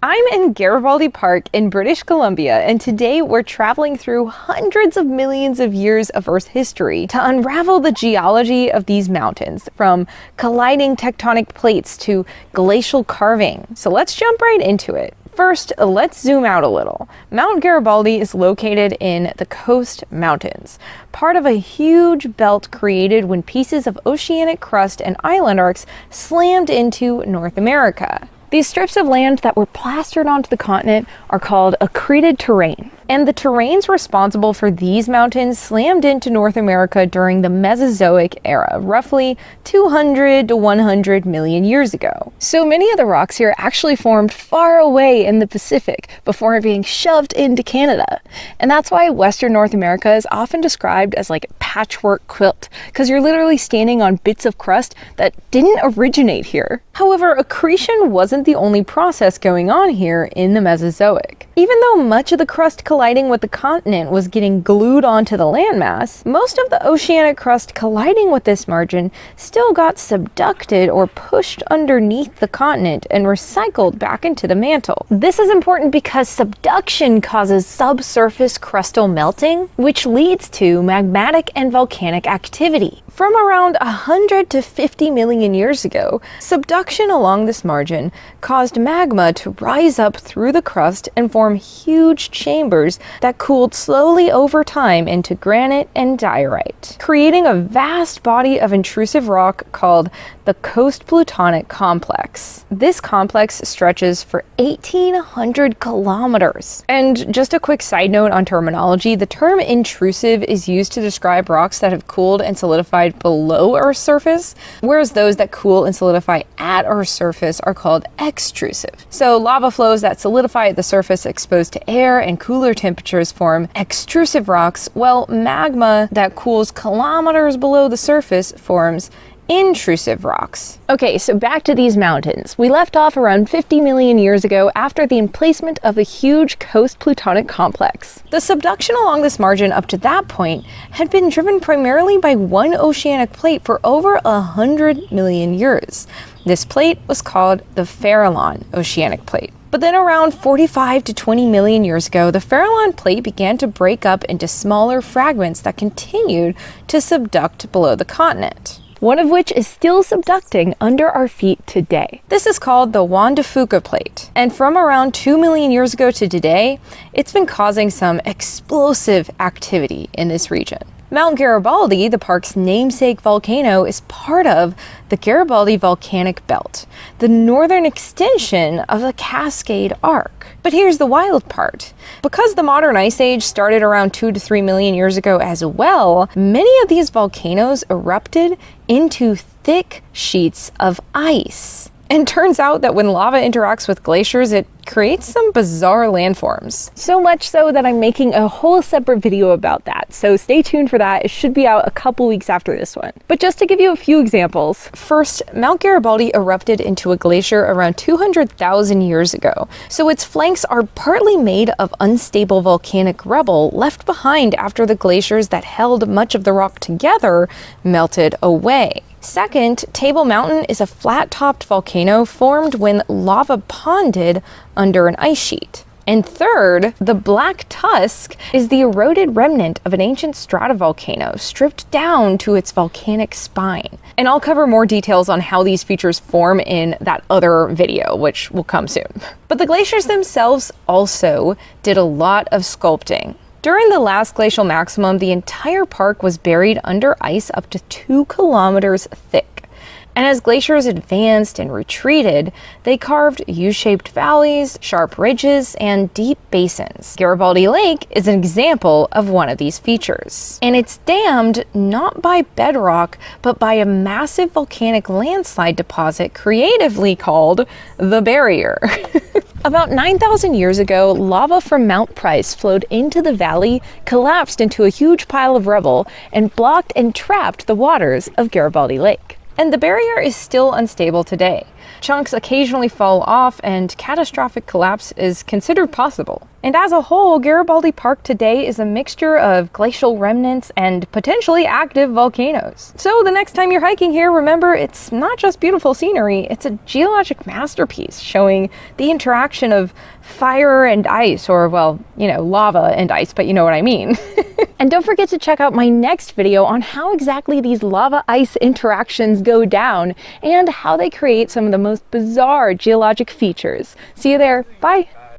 I'm in Garibaldi Park in British Columbia, and today we're traveling through hundreds of millions of years of Earth's history to unravel the geology of these mountains, from colliding tectonic plates to glacial carving. So let's jump right into it. First, let's zoom out a little. Mount Garibaldi is located in the Coast Mountains, part of a huge belt created when pieces of oceanic crust and island arcs slammed into North America. These strips of land that were plastered onto the continent are called accreted terrane. And the terranes responsible for these mountains slammed into North America during the Mesozoic era, roughly 200 to 100 million years ago. So many of the rocks here actually formed far away in the Pacific before being shoved into Canada. And that's why Western North America is often described as like a patchwork quilt, because you're literally standing on bits of crust that didn't originate here. However, accretion wasn't the only process going on here in the Mesozoic. Even though much of the crust colliding with the continent was getting glued onto the landmass, most of the oceanic crust colliding with this margin still got subducted or pushed underneath the continent and recycled back into the mantle. This is important because subduction causes subsurface crustal melting, which leads to magmatic and volcanic activity. From around 100 to 50 million years ago, subduction along this margin caused magma to rise up through the crust and form huge chambers that cooled slowly over time into granite and diorite, creating a vast body of intrusive rock called the Coast Plutonic Complex. This complex stretches for 1,800 kilometers. And just a quick side note on terminology, the term intrusive is used to describe rocks that have cooled and solidified below Earth's surface, whereas those that cool and solidify at Earth's surface are called extrusive. So lava flows that solidify at the surface exposed to air and cooler temperatures form extrusive rocks, while magma that cools kilometers below the surface forms intrusive rocks. Okay, so back to these mountains. We left off around 50 million years ago after the emplacement of a huge Coast Plutonic Complex. The subduction along this margin up to that point had been driven primarily by one oceanic plate for over 100 million years. This plate was called the Farallon Oceanic Plate. But then around 45 to 20 million years ago, the Farallon plate began to break up into smaller fragments that continued to subduct below the continent, one of which is still subducting under our feet today. This is called the Juan de Fuca plate. And from around 2 million years ago to today, it's been causing some explosive activity in this region. Mount Garibaldi, the park's namesake volcano, is part of the Garibaldi Volcanic Belt, the northern extension of the Cascade Arc. But here's the wild part. Because the modern ice age started around 2 to 3 million years ago as well, many of these volcanoes erupted into thick sheets of ice. And turns out that when lava interacts with glaciers, it creates some bizarre landforms. So much so that I'm making a whole separate video about that, so stay tuned for that. It should be out a couple weeks after this one. But just to give you a few examples. First, Mount Garibaldi erupted into a glacier around 200,000 years ago, so its flanks are partly made of unstable volcanic rubble left behind after the glaciers that held much of the rock together melted away. Second, Table Mountain is a flat-topped volcano formed when lava ponded under an ice sheet. And third, the Black Tusk is the eroded remnant of an ancient stratovolcano stripped down to its volcanic spine. And I'll cover more details on how these features form in that other video, which will come soon. But the glaciers themselves also did a lot of sculpting. During the last glacial maximum, the entire park was buried under ice up to 2 kilometers thick. And as glaciers advanced and retreated, they carved U-shaped valleys, sharp ridges, and deep basins. Garibaldi Lake is an example of one of these features. And it's dammed not by bedrock, but by a massive volcanic landslide deposit creatively called the Barrier. About 9,000 years ago, lava from Mount Price flowed into the valley, collapsed into a huge pile of rubble, and blocked and trapped the waters of Garibaldi Lake. And the barrier is still unstable today. Chunks occasionally fall off, and catastrophic collapse is considered possible. And as a whole, Garibaldi Park today is a mixture of glacial remnants and potentially active volcanoes. So the next time you're hiking here, remember it's not just beautiful scenery, it's a geologic masterpiece showing the interaction of fire and ice, or well, you know, lava and ice, but you know what I mean. And don't forget to check out my next video on how exactly these lava-ice interactions go down and how they create some of the most bizarre geologic features. See you there. Bye.